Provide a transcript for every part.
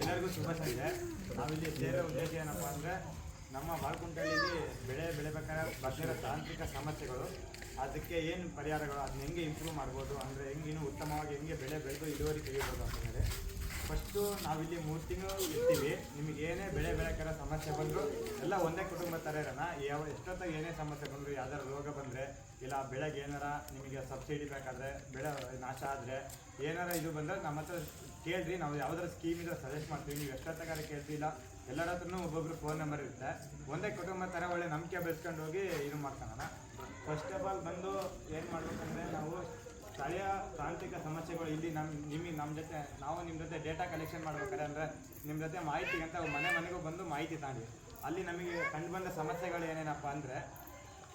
ಎಲ್ಲರಿಗೂ ಶುಭ ಸಂಜೆ. ನಾವಿಲ್ಲಿ ಸೇರೋ ಉದ್ದೇಶ ಏನಪ್ಪ ಅಂದರೆ, ನಮ್ಮ ಬಾಳ್ಕುಂಟಳ್ಳಿಲಿ ಬೆಳೆ ಬೆಳಿಬೇಕಾದ್ರೆ ಬರ್ತಿರೋ ತಾಂತ್ರಿಕ ಸಮಸ್ಯೆಗಳು, ಅದಕ್ಕೆ ಏನು ಪರಿಹಾರಗಳು, ಅದನ್ನ ಹೆಂಗೆ ಇಂಪ್ರೂವ್ ಮಾಡ್ಬೋದು, ಅಂದರೆ ಹೆಂಗೆ ಉತ್ತಮವಾಗಿ ಹೆಂಗೆ ಬೆಳೆ ಬೆಳೆದು ಇಳುವರಿ ತೆಗಿಬೋದು ಅಂತಂದರೆ, ಫಸ್ಟು ನಾವಿಲ್ಲಿ 3 ತಿಂಗಳು ಇರ್ತೀವಿ. ನಿಮಗೆ ಏನೇ ಬೆಳೆ ಬೆಳೆಯೋಕ್ಕಾರ ಸಮಸ್ಯೆ ಬಂದರೂ ಎಲ್ಲ ಒಂದೇ ಕುಟುಂಬ ಥರ ಇರೋಣ. ಎಷ್ಟೊತ್ತಾಗ ಏನೇ ಸಮಸ್ಯೆ ಬಂದರೂ, ಯಾವ್ದಾರು ರೋಗ ಬಂದರೆ, ಇಲ್ಲ ಬೆಳೆಗೆ ಏನಾರ ನಿಮಗೆ ಸಬ್ಸಿಡಿ ಬೇಕಾದರೆ, ಬೆಳೆ ನಾಶ ಆದರೆ, ಏನಾರ ಇದು ಬಂದರೆ ನಮ್ಮ ಹತ್ರ ಕೇಳ್ರಿ. ನಾವು ಯಾವ್ದಾರು ಸ್ಕೀಮ್ ಇದ್ರೆ ಸಜೆಸ್ಟ್ ಮಾಡ್ತೀವಿ. ನೀವು ಎಷ್ಟೊತ್ತಾಗಾರ ಕೇಳ್ತಿಲ್ಲ, ಎಲ್ಲರ ಹತ್ರನೂ ಒಬ್ಬೊಬ್ರು ಫೋನ್ ನಂಬರ್ ಇರುತ್ತೆ. ಒಂದೇ ಕುಟುಂಬ ಥರ ಒಳ್ಳೆ ನಂಬಿಕೆ ಬೆಳೆಸ್ಕೊಂಡು ಹೋಗಿ ಇದು ಮಾಡ್ಕೊಳ್ಳೋಣ. ಫಸ್ಟ್ ಆಫ್ ಆಲ್ ಬಂದು ಏನು ಮಾಡ್ಬೇಕಂದ್ರೆ, ನಾವು ಸ್ಥಳೀಯ ತಾಂತ್ರಿಕ ಸಮಸ್ಯೆಗಳು ಇಲ್ಲಿ ನಮ್ಮ ಜೊತೆ ನಾವು ನಿಮ್ಮ ಜೊತೆ ಡೇಟಾ ಕಲೆಕ್ಷನ್ ಮಾಡ್ಬೇಕಾರೆ, ಅಂದರೆ ನಿಮ್ಮ ಜೊತೆ ಮಾಹಿತಿ ಅಂತ ಮನೆಗೂ ಬಂದು ಮಾಹಿತಿ ತಗೊಂಡ್ವಿ. ಅಲ್ಲಿ ನಮಗೆ ಕಂಡು ಬಂದ ಸಮಸ್ಯೆಗಳು ಏನೇನಪ್ಪ ಅಂದರೆ,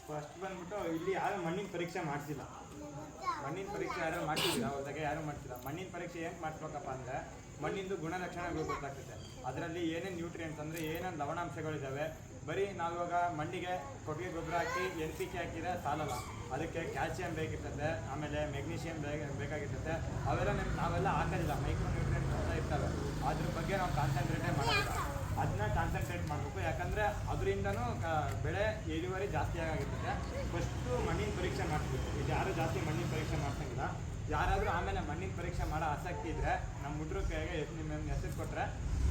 ಫಸ್ಟ್ ಬಂದ್ಬಿಟ್ಟು ಇಲ್ಲಿ ಯಾರು ಮಣ್ಣಿನ ಪರೀಕ್ಷೆ ಮಾಡಿಸಿಲ್ಲ. ಮಣ್ಣಿನ ಪರೀಕ್ಷೆ ಯಾರು ಮಾಡ್ತಿದ್ದೀರ ಅವ್ರದಾಗೆ ಯಾರು ಮಾಡ್ತಿಲ್ಲ. ಮಣ್ಣಿನ ಪರೀಕ್ಷೆ ಏನು ಮಾಡಿಸ್ಬೇಕಪ್ಪ ಅಂದರೆ, ಮಣ್ಣಿಂದು ಗುಣಲಕ್ಷಣಗಳು ಗೊತ್ತಾಗ್ತದೆ. ಅದರಲ್ಲಿ ಏನೇನು ನ್ಯೂಟ್ರಿಯೆಂಟ್ಸ್ ಅಂದರೆ ಏನೇನು ಲವಣಾಂಶಗಳಿದ್ದಾವೆ. ಬರೀ ನಾವಿವಾಗ ಮಣ್ಣಿಗೆ ಕೊಟ್ಟಿಗೆ ಗೊಬ್ಬರ ಹಾಕಿ NPK ಹಾಕಿದ್ರೆ ಸಾಲಲ್ಲ, ಅದಕ್ಕೆ ಕ್ಯಾಲ್ಸಿಯಂ ಬೇಕಿರ್ತದೆ, ಆಮೇಲೆ ಮೆಗ್ನೀಷಿಯಂ ಬೇಕಾಗಿರ್ತದೆ. ಅವೆಲ್ಲ ನಾವೆಲ್ಲ ಹಾಕೋದಿಲ್ಲ. ಮೈಕ್ರೋ ನ್ಯೂಟ್ರಿಯೆಂಟ್ಸ್ ಅಂತ ಇರ್ತವೆ, ಅದ್ರ ಬಗ್ಗೆ ನಾವು ಕಾನ್ಸಂಟ್ರೇಟೇ ಮಾಡೋದಿಲ್ಲ. ಅದನ್ನ ಕಾನ್ಸಂಟ್ರೇಟ್ ಮಾಡಬೇಕು, ಯಾಕಂದರೆ ಅದರಿಂದನೂ ಬೆಳೆ ಇಳುವರಿ ಜಾಸ್ತಿ ಆಗಿರ್ತದೆ. ಫಸ್ಟು ಮಣ್ಣಿನ ಪರೀಕ್ಷೆ ಮಾಡಿಸ್ಬೇಕು. ಇದು ಯಾರು ಜಾಸ್ತಿ ಮಣ್ಣಿನ ಪರೀಕ್ಷೆ ಮಾಡ್ಸಂಗಿಲ್ಲ. ಯಾರಾದರೂ ಆಮೇಲೆ ಮಣ್ಣಿನ ಪರೀಕ್ಷೆ ಮಾಡೋ ಆಸಕ್ತಿ ಇದ್ದರೆ, ನಮ್ಮ ಹುಡುಗರ ಕೈಗೆ ನಿಮ್ಮ ಹೆಸರು ಕೊಟ್ಟರೆ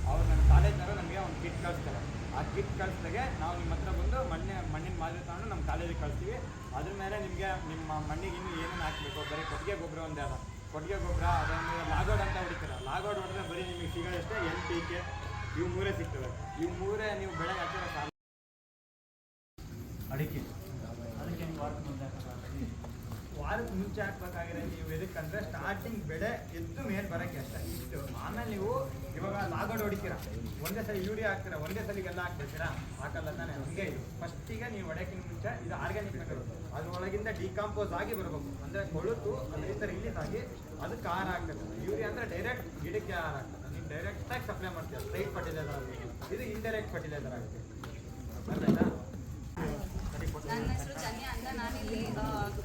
ಅವ್ರು ನಮ್ಮ ಕಾಲೇಜ್ನವರು ನಮಗೆ ಒಂದು ಕಿಟ್ ಕಳಿಸ್ತಾರೆ. ಆ ಕಿಟ್ ಕಳಿಸ್ದಾಗೆ ನಾವು ನಿಮ್ಮ ಹತ್ರ ಬಂದು ಮಣ್ಣಿನ ಮಾದರಿ ತಗೊಂಡು ನಮ್ಮ ಕಾಲೇಜಿಗೆ ಕಳಿಸ್ತೀವಿ. ಅದ್ರ ಮೇಲೆ ನಿಮಗೆ ನಿಮ್ಮ ಮಣ್ಣಿಗೆ ಇನ್ನೂ ಏನೇನು ಹಾಕಬೇಕು, ಬರೀ ಕೊಟ್ಟಿಗೆ ಗೊಬ್ಬರ ಒಂದೇ ಅಲ್ಲ, ಕೊಟ್ಟಿಗೆ ಗೊಬ್ಬರ ಅದೊಂದು ಲಾಗೋಡ್ ಅಂತ ಹೊಡಿತೀರ. ಲಾಗೋಡ್ ಹೊಡೆದ್ರೆ ಬರೀ ನಿಮಗೆ ಸಿಗೋದಷ್ಟೇ NPK, ಇವು 3 ಸಿಗ್ತವೆ. ಇವು 3 ನೀವು ಬೆಳೆಗೆ ಹಾಕಿರೋ ಸಾಲ. ಅಡಿಕೆ ಅದಕ್ಕೆ ವಾರಕ್ಕೆ ಮುಂಚೆ ಹಾಕ್ಬೇಕಾಗಿರೋ ನೀವು ಎದಕ್ಕಂದ್ರೆ, ಸ್ಟಾರ್ಟಿಂಗ್ ಬೆಳೆ ಎದ್ದು ಮೇಲೆ ಬರೋಕ್ಕೆ ಅಷ್ಟೇ ಇಷ್ಟು. ಆಮೇಲೆ ನೀವು ಇವಾಗ ಲಾಗೋಡ್ ಹೊಡಿತೀರಾ, ಒಂದೇ ಸಲ ಯೂರಿಯಾ ಹಾಕ್ತೀರಾ, ಒಂದೇ ಸಲಿಗೆಲ್ಲ ಹಾಕ್ಬೇಕೀರಾ, ಹಾಕಲ್ಲ ತಾನೆ. ಹಂಗೆ ಇದು ಫಸ್ಟಿಗೆ ನೀವು ಹೊಡೆಯೋಕ್ಕಿಂತ ಮುಂಚೆ ಇದು ಆರ್ಗ್ಯಾನಿಕ್ ಮೆಟೀರಿಯಲ್, ಅದ್ರೊಳಗಿಂದ ಡಿಕಾಂಪೋಸ್ ಆಗಿ ಬರಬೇಕು. ಅಂದರೆ ಕೊಳುತು ಅದರಿಂದ ರಿಲೀಸ್ ಆಗಿ ಅದಕ್ಕೆ ಆಹಾರ ಆಗ್ತದೆ. ಯೂರಿಯಾ ಅಂದರೆ ಡೈರೆಕ್ಟ್ ಗಿಡಕ್ಕೆ ಆಹಾರ ಆಗ್ತದೆ. ನೀವು ಡೈರೆಕ್ಟಾಗಿ ಸಪ್ಲೈ ಮಾಡ್ತೀರಾ, ಸ್ಟ್ರೈಟ್ ಫರ್ಟಿಲೈಸರ್ ಆಗುತ್ತೆ. ಇದು ಇಂಡೈರೆಕ್ಟ್ ಫರ್ಟಿಲೈಸರ್ ಆಗುತ್ತೆ. ಅರ್ಥಾಯ್ತಾ? ನನ್ನ ಹೆಸರು ಚನ್ಯ ಅಂತ. ನಾನಿಲ್ಲಿ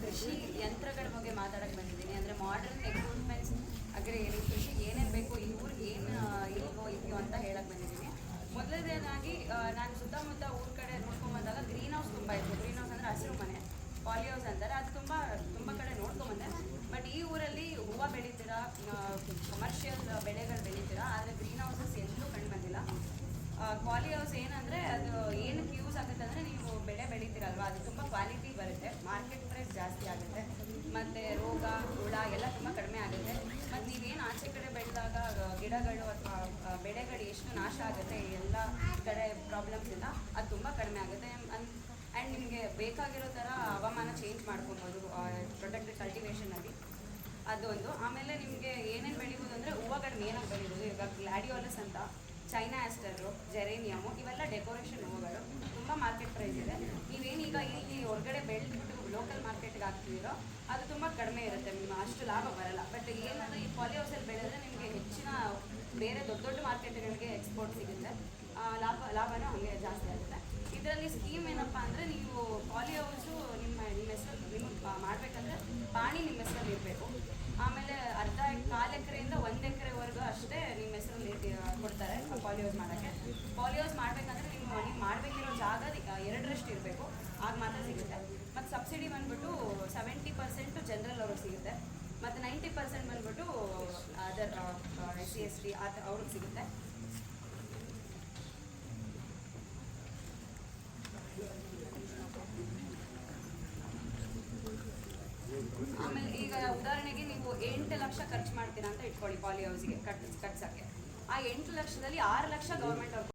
ಕೃಷಿ ಯಂತ್ರಗಳ ಬಗ್ಗೆ ಮಾತಾಡಕ್ಕೆ ಬಂದಿದ್ದೀನಿ. ಅಂದರೆ ಮಾಡರ್ನ್ ಎಕ್ವಿಪ್ಮೆಂಟ್ಸ್ ಅಗ್ರಿ ಕೃಷಿಗೆ ಏನೇನು ಬೇಕು, ಈ ಊರಿಗೆ ಏನು ಇಲ್ವೋ ಇದೆಯೋ ಅಂತ ಹೇಳಕ್ಕೆ ಬಂದಿದ್ದೀನಿ. ಮೊದಲನೇದಾಗಿ ನಾನು ಸುತ್ತಮುತ್ತ ಊರ ಕಡೆ ನೋಡ್ಕೊಂಬಂದಾಗ ಗ್ರೀನ್ ಹೌಸ್ ತುಂಬ ಇತ್ತು. ಗ್ರೀನ್ ಹೌಸ್ ಅಂದರೆ ಹಸಿರು ಮನೆ, ಪಾಲಿ ಹೌಸ್ ಅಂತಾರೆ. ಅದು ತುಂಬ ಕಡೆ ನೋಡ್ಕೊಂಬಂದೆ. ಬಟ್ ಈ ಊರಲ್ಲಿ ಹೂವು ಬೆಳೀತೀರಾ, ಕಮರ್ಷಿಯಲ್ ಬೆಳೆಗಳು ಬೆಳೀತೀರಾ, ಆದರೆ ಗ್ರೀನ್ ಹೌಸಸ್ ಎಲ್ಲೂ ಕಂಡು ಬಂದಿಲ್ಲ. ಪಾಲಿ ಹೌಸ್ ಏನಂದರೆ, ಅದು ಏನಕ್ಕೆ ಯೂಸ್ ಆಗುತ್ತೆ ಅಂದರೆ, ನೀವು ಬೆಳೆ ಬೆಳೀತೀರಲ್ವ, ಅದು ತುಂಬ ಕ್ವಾಲಿಟಿ ಬರುತ್ತೆ, ಮಾರ್ಕೆಟ್ ಪ್ರೈಸ್ ಜಾಸ್ತಿ ಆಗುತ್ತೆ, ಮತ್ತು ರೋಗ ಹುಳ ಎಲ್ಲ ತುಂಬ ಕಡಿಮೆ ಆಗುತ್ತೆ. ಮತ್ತು ನೀವೇನು ಆಚೆ ಕಡೆ ಬೆಳೆದಾಗ ಗಿಡಗಳು ಅಥವಾ ಬೆಳೆಗಳು ಎಷ್ಟು ನಾಶ ಆಗುತ್ತೆ, ಎಲ್ಲ ಕಡೆ ಪ್ರಾಬ್ಲಮ್ಸ್ ಇಲ್ಲ, ಅದು ತುಂಬ ಕಡಿಮೆ ಆಗುತ್ತೆ. ಆ್ಯಂಡ್ ನಿಮಗೆ ಬೇಕಾಗಿರೋ ಥರ ಹವಾಮಾನ ಚೇಂಜ್ ಮಾಡ್ಕೊಬೋದು ಪ್ರೊಟೆಕ್ಟೆಡ್ ಕಲ್ಟಿವೇಷನಲ್ಲಿ, ಅದೊಂದು. ಆಮೇಲೆ ನಿಮಗೆ ಏನೇನು ಬೆಳಿಬೋದು ಅಂದರೆ, ಹೂವುಗಳು ಮೇನಾಗಿ ಬೆಳಿಬೋದು. ಈಗ ಗ್ಲಾಡಿಯೋಲಸ್ ಅಂತ, ಚೈನಾ ಆಸ್ಟರು, ಜೆರೇನಿಯಮು, ಇವೆಲ್ಲ ಡೆಕೋರೇಷನ್ ಹೂವುಗಳು, ತುಂಬ ಮಾರ್ಕೆಟ್ ಪ್ರೈಸ್ ಇದೆ. ನೀವೇನೀಗ ಇಲ್ಲಿ ಹೊರಗಡೆ ಬೆಳೆದ್ಬಿಟ್ಟು ಲೋಕಲ್ ಮಾರ್ಕೆಟ್ಗೆ ಹಾಕ್ತಿರೋ ಅದು ತುಂಬ ಕಡಿಮೆ ಇರುತ್ತೆ, ನಿಮ್ಮ ಅಷ್ಟು ಲಾಭ ಬರಲ್ಲ. ಬಟ್ ಏನಂದರೆ, ಈ ಪಾಲಿ ಹೌಸಲ್ಲಿ ಬೆಳೆದ್ರೆ ನಿಮಗೆ ಹೆಚ್ಚಿನ ಬೇರೆ ದೊಡ್ಡ ಮಾರ್ಕೆಟ್ಗಳಿಗೆ ಎಕ್ಸ್ಪೋರ್ಟ್ ಸಿಗುತ್ತೆ, ಲಾಭನೂ ಹಾಗೆ ಜಾಸ್ತಿ ಆಗುತ್ತೆ. ಇದರಲ್ಲಿ ಸ್ಕೀಮ್ ಏನಪ್ಪ ಅಂದರೆ, ನೀವು ಪಾಲಿ ಹೌಸು ನಿಮ್ಮ ಹೆಸರು ನಿಮಗೆ ಮಾಡಬೇಕಂದ್ರೆ ಪಾಣಿ ನಿಮ್ಮ ಹೆಸರಲ್ಲಿ ಇರಬೇಕು. ಆಮೇಲೆ ಕಾಲು ಎಕರೆಯಿಂದ 1 ಎಕರೆವರೆಗೂ ಅಷ್ಟೇ ನಿಮ್ಮ ಹೆಸರಲ್ಲಿ ಕೊಡ್ತಾರೆ ಪಾಲಿ ಹೌಸ್ ಮಾಡೋಕ್ಕೆ. ಪಾಲಿ ಹೌಸ್ ಮಾಡಬೇಕಂದ್ರೆ ನೀವು ಮಾಡಬೇಕಿರೋ ಜಾಗ 2ರಷ್ಟು ಇರಬೇಕು, ಆಗ ಮಾತ್ರ ಸಿಗುತ್ತೆ. ಮತ್ತು ಸಬ್ಸಿಡಿ ಬಂದ್ಬಿಟ್ಟು 70% ಜನರಲ್ ಅವ್ರಿಗೆ ಸಿಗುತ್ತೆ, ಮತ್ತು 90% ಬಂದ್ಬಿಟ್ಟು ಅದರ್ SC ST ಅವ್ರಿಗೆ ಸಿಗುತ್ತೆ. ಆಮೇಲೆ ಈಗ ಉದಾಹರಣೆಗೆ ನೀವು 8 ಲಕ್ಷ ಖರ್ಚು ಮಾಡ್ತೀರಾ ಅಂತ ಇಟ್ಕೊಳ್ಳಿ ಪಾಲಿ ಹೌಸ್ಗೆ ಕಟ್ಸೋಕ್ಕೆ. ಆ 8 ಲಕ್ಷದಲ್ಲಿ 6 ಲಕ್ಷ ಗೌರ್ಮೆಂಟ್ ಅವ್ರು